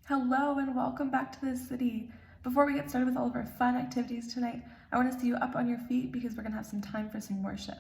Hello and welcome back to the city. Before we get started with all of our fun activities tonight, I want to see you up on your feet because we're going to have some time for some worship.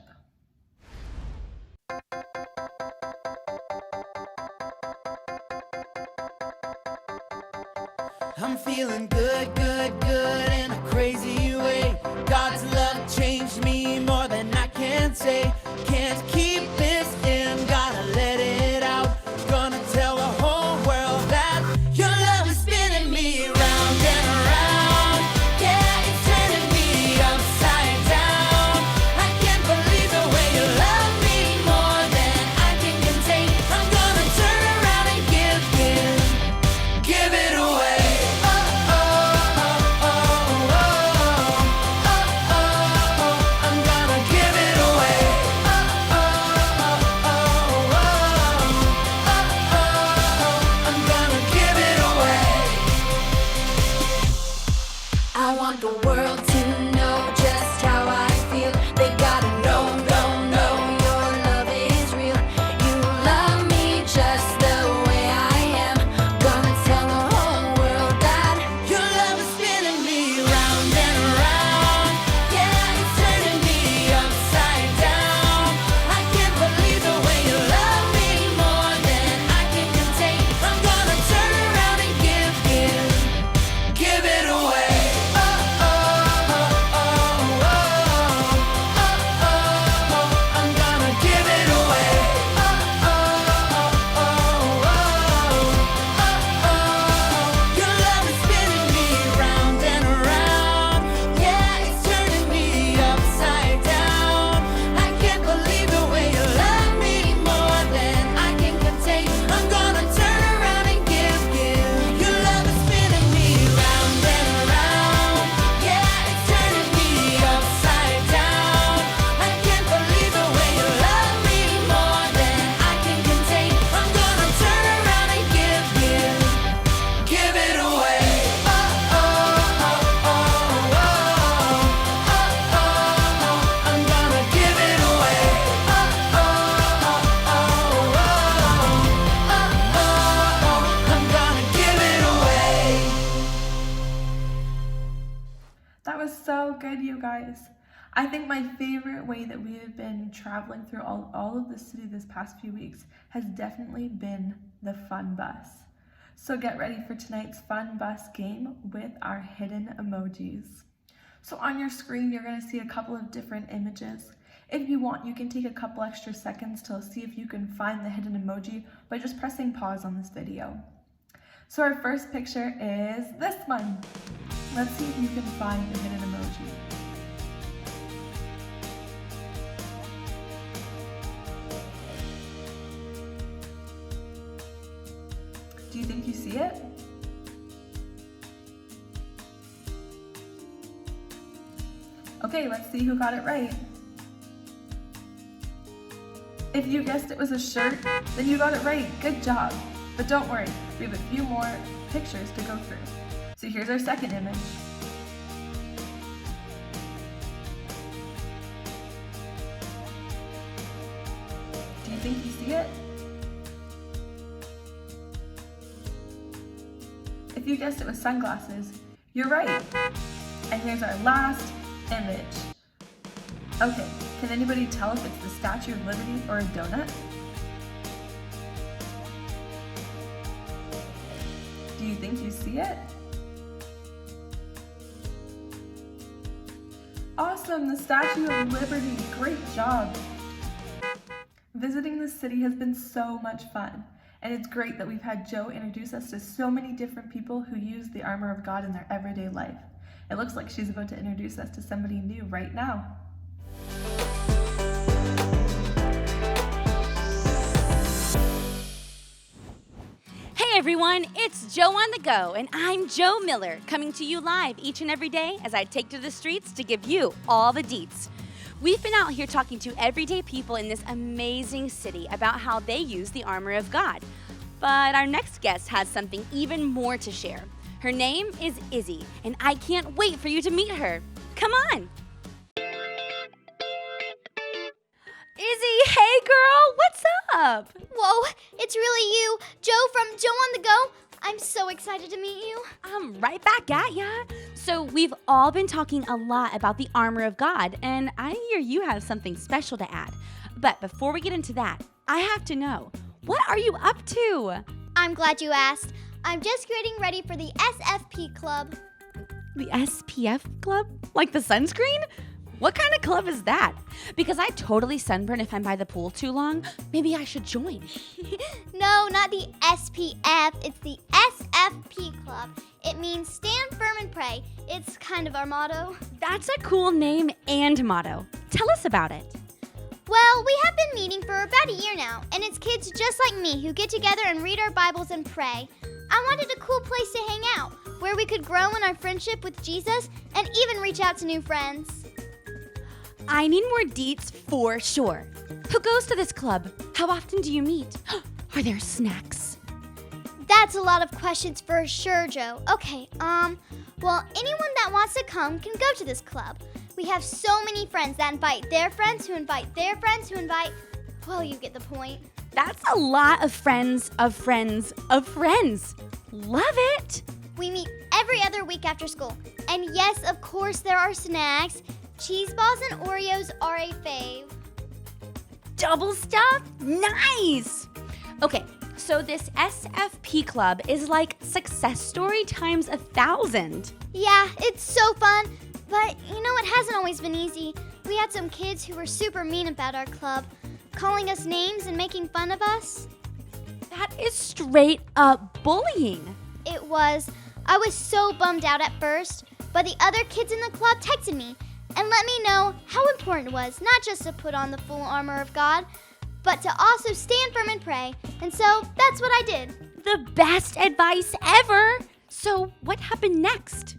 I'm feeling good, good, good in a crazy way. God's love changed me more than I can say. Can't keep this in, gotta let it out. Gonna tell the whole world that your love is spinning me round and around. Yeah, it's turning me upside down. I can't believe the way you love me more than I can contain. I'm gonna turn around and give it away. I want the world to know just how I feel. They gotta know, your love is real. You love me just the way I am. Gonna tell the whole world that your love is spinning me round and around. Yeah, it's turning me upside down. I can't believe the way you love me more than I can contain. I'm gonna turn around and give it away. That was so good, you guys. I think my favorite way that we have been traveling through all of the city this past few weeks has definitely been the fun bus. So get ready for tonight's fun bus game with our hidden emojis. So on your screen, you're going to see a couple of different images. If you want, you can take a couple extra seconds to see if you can find the hidden emoji by just pressing pause on this video. So our first picture is this one. Let's see if you can find the hidden emoji. Do you think you see it? Okay, let's see who got it right. If you guessed it was a shirt, then you got it right. Good job. But don't worry, we have a few more pictures to go through. So here's our second image. Do you think you see it? If you guessed it was sunglasses, you're right. And here's our last image. Okay, can anybody tell if it's the Statue of Liberty or a donut? Do you think you see it? Awesome, the Statue of Liberty. Great job. Visiting the city has been so much fun, and it's great that we've had Joe introduce us to so many different people who use the Armour of God in their everyday life. It looks like she's about to introduce us to somebody new right now. Hey everyone, it's Joe on the Go, and I'm Joe Miller, coming to you live each and every day as I take to the streets to give you all the deets. We've been out here talking to everyday people in this amazing city about how they use the Armour of God. But our next guest has something even more to share. Her name is Izzy, and I can't wait for you to meet her. Come on! Izzy, hey girl, what's up? Whoa, it's really you, Joe from Joe on the Go. I'm so excited to meet you. I'm right back at ya. So we've all been talking a lot about the armor of God, and I hear you have something special to add. But before we get into that, I have to know, what are you up to? I'm glad you asked. I'm just getting ready for the SFP club. The SPF club? Like the sunscreen? What kind of club is that? Because I totally sunburn if I'm by the pool too long. Maybe I should join. No, not the SPF. It's the SFP club. It means stand firm and pray. It's kind of our motto. That's a cool name and motto. Tell us about it. Well, we have been meeting for about a year now, and it's kids just like me who get together and read our Bibles and pray. I wanted a cool place to hang out, where we could grow in our friendship with Jesus and even reach out to new friends. I need more deets for sure. Who goes to this club? How often do you meet? Are there snacks? That's a lot of questions for sure, Joe. Okay, well, anyone that wants to come can go to this club. We have so many friends that invite their friends who invite their friends who invite... Well, you get the point. That's a lot of friends of friends of friends. Love it! We meet every other week after school. And yes, of course, there are snacks. Cheese balls and Oreos are a fave. Double stuff? Nice! Okay, so this SFP club is like success story times 1,000. Yeah, it's so fun. But, you know, it hasn't always been easy. We had some kids who were super mean about our club, calling us names and making fun of us. That is straight up bullying. It was. I was so bummed out at first, but the other kids in the club texted me and let me know how important it was not just to put on the full armor of God, but to also stand firm and pray. And so that's what I did. The best advice ever. So what happened next?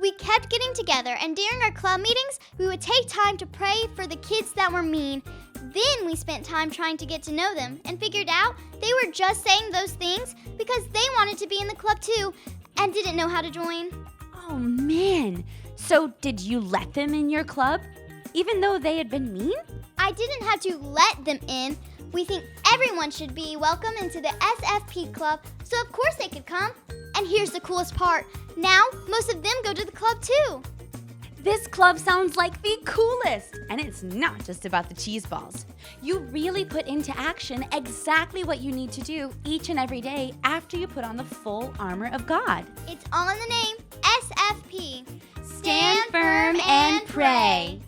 We kept getting together, and during our club meetings, we would take time to pray for the kids that were mean. Then we spent time trying to get to know them and figured out they were just saying those things because they wanted to be in the club too and didn't know how to join. Oh man, so did you let them in your club, even though they had been mean? I didn't have to let them in. We think everyone should be welcome into the SFP club, so of course they could come. And here's the coolest part. Now, most of them go to the club too. This club sounds like the coolest, and it's not just about the cheese balls. You really put into action exactly what you need to do each and every day after you put on the full armor of God. It's all in the name, SFP. Stand firm and pray.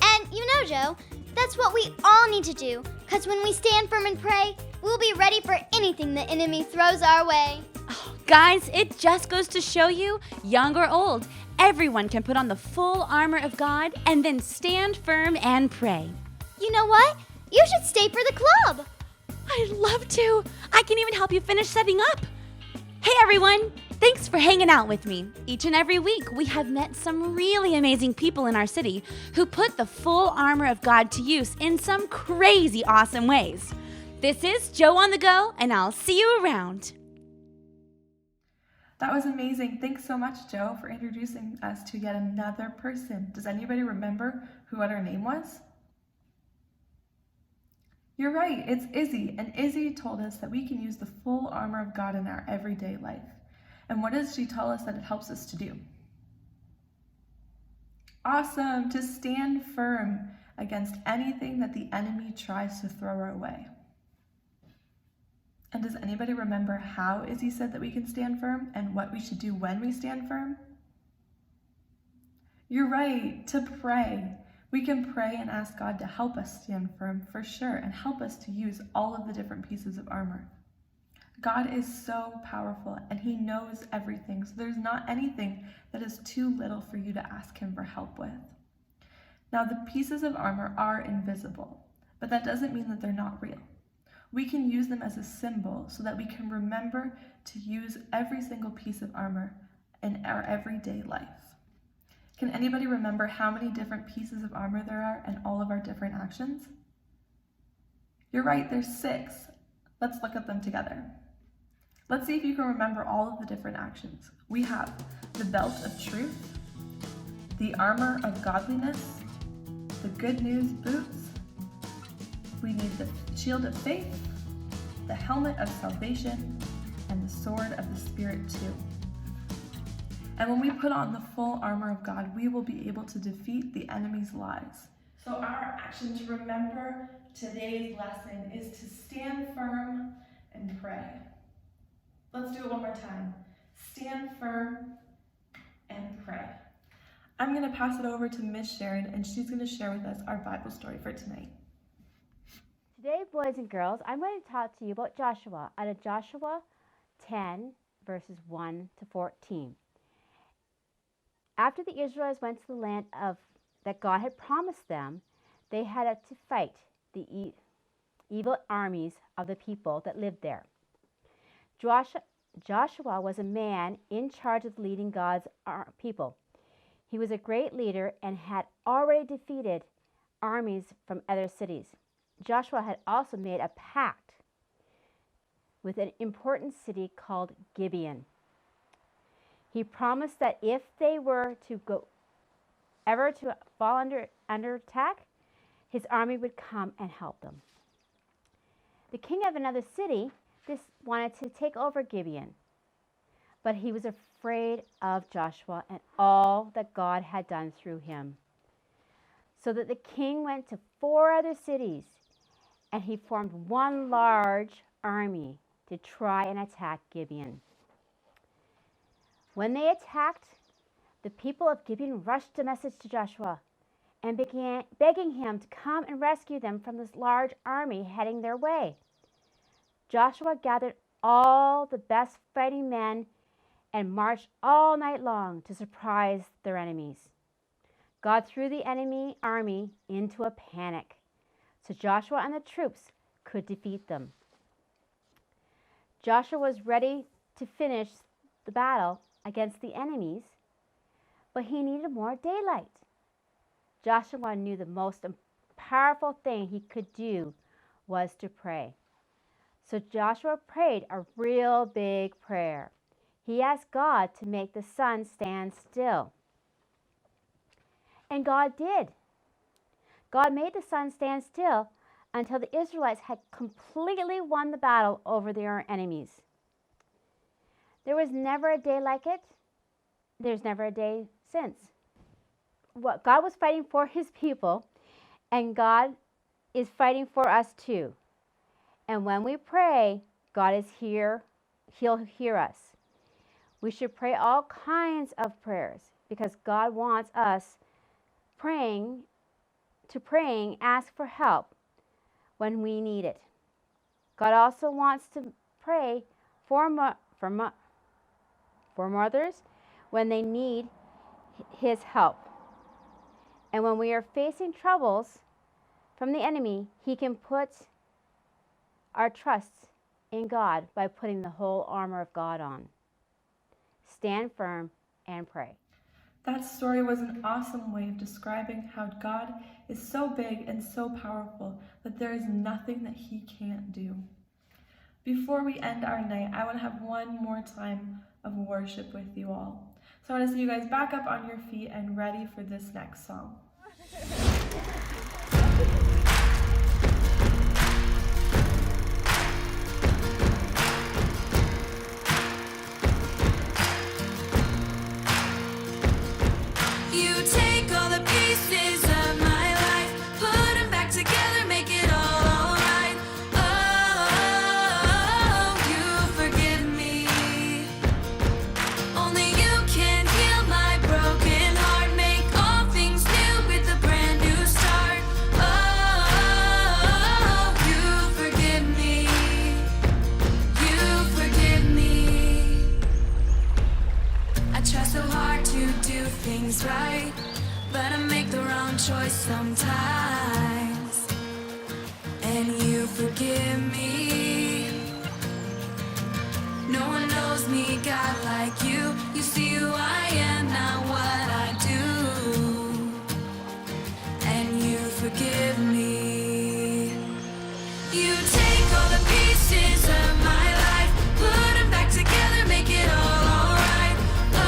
And you know, Joe, that's what we all need to do, because when we stand firm and pray, we'll be ready for anything the enemy throws our way. Oh, guys, it just goes to show you, young or old, everyone can put on the full armor of God and then stand firm and pray. You know what? You should stay for the club. I'd love to. I can even help you finish setting up. Hey, everyone. Thanks for hanging out with me. Each and every week, we have met some really amazing people in our city who put the full armor of God to use in some crazy awesome ways. This is Joe on the Go, and I'll see you around. That was amazing. Thanks so much, Joe, for introducing us to yet another person. Does anybody remember what her name was? You're right, it's Izzy. And Izzy told us that we can use the full armor of God in our everyday life. And what does she tell us that it helps us to do? Awesome, to stand firm against anything that the enemy tries to throw our way. And does anybody remember how Izzy said that we can stand firm and what we should do when we stand firm? You're right, to pray. We can pray and ask God to help us stand firm for sure and help us to use all of the different pieces of armor. God is so powerful and he knows everything, so there's not anything that is too little for you to ask him for help with. Now, the pieces of armor are invisible, but that doesn't mean that they're not real. We can use them as a symbol so that we can remember to use every single piece of armor in our everyday life. Can anybody remember how many different pieces of armor there are and all of our different actions? You're right, there's 6. Let's look at them together. Let's see if you can remember all of the different actions. We have the belt of truth, the armor of godliness, the good news boots, we need the shield of faith, the helmet of salvation, and the sword of the Spirit too. And when we put on the full armor of God, we will be able to defeat the enemy's lies. So our action to remember today's lesson is to stand firm and pray. Let's do it one more time. Stand firm and pray. I'm going to pass it over to Miss Sharon, and she's going to share with us our Bible story for tonight. Today, boys and girls, I'm going to talk to you about Joshua out of Joshua 10, verses 1 to 14. After the Israelites went to the land that God had promised them, they had to fight the evil armies of the people that lived there. Joshua was a man in charge of leading God's people. He was a great leader and had already defeated armies from other cities. Joshua had also made a pact with an important city called Gibeon. He promised that if they were to fall under attack, his army would come and help them. The king of another city wanted to take over Gibeon, but he was afraid of Joshua and all that God had done through him. So that the king went to 4 other cities, and he formed one large army to try and attack Gibeon. When they attacked, the people of Gibeon rushed a message to Joshua and began begging him to come and rescue them from this large army heading their way. Joshua gathered all the best fighting men and marched all night long to surprise their enemies. God threw the enemy army into a panic, so Joshua and the troops could defeat them. Joshua was ready to finish the battle against the enemies, but he needed more daylight. Joshua knew the most powerful thing he could do was to pray. So Joshua prayed a real big prayer. He asked God to make the sun stand still. And God did. God made the sun stand still until the Israelites had completely won the battle over their enemies. There was never a day like it. There's never a day since. God was fighting for his people, and God is fighting for us too. And when we pray, God is here. He'll hear us. We should pray all kinds of prayers because God wants us ask for help when we need it. God also wants to pray for mothers when they need his help. And when we are facing troubles from the enemy, he can put our trust in God by putting the whole armor of God on. Stand firm and pray. That story was an awesome way of describing how God is so big and so powerful that there is nothing that he can't do. Before we end our night, I want to have one more time of worship with you all. So I want to see you guys back up on your feet and ready for this next song. Right, but I make the wrong choice sometimes, and you forgive me. No one knows me, God, like you. You see who I am, not what I do, and you forgive me. You take all the pieces of my life, put them back together, make it all alright. Oh,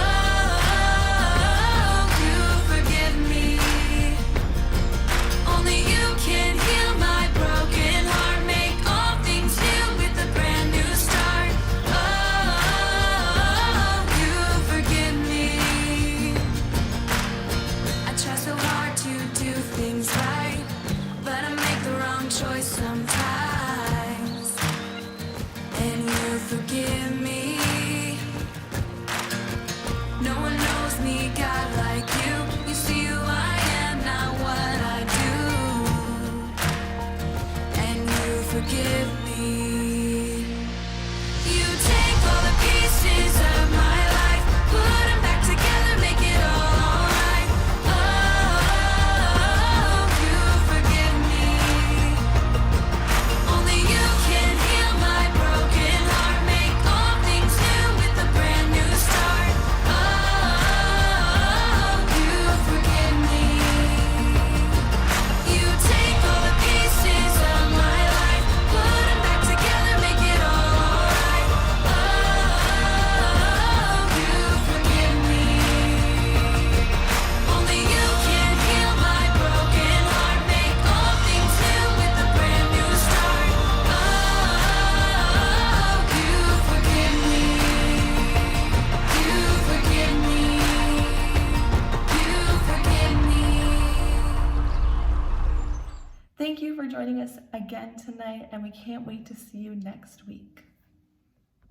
Thank you for joining us again tonight, and we can't wait to see you next week.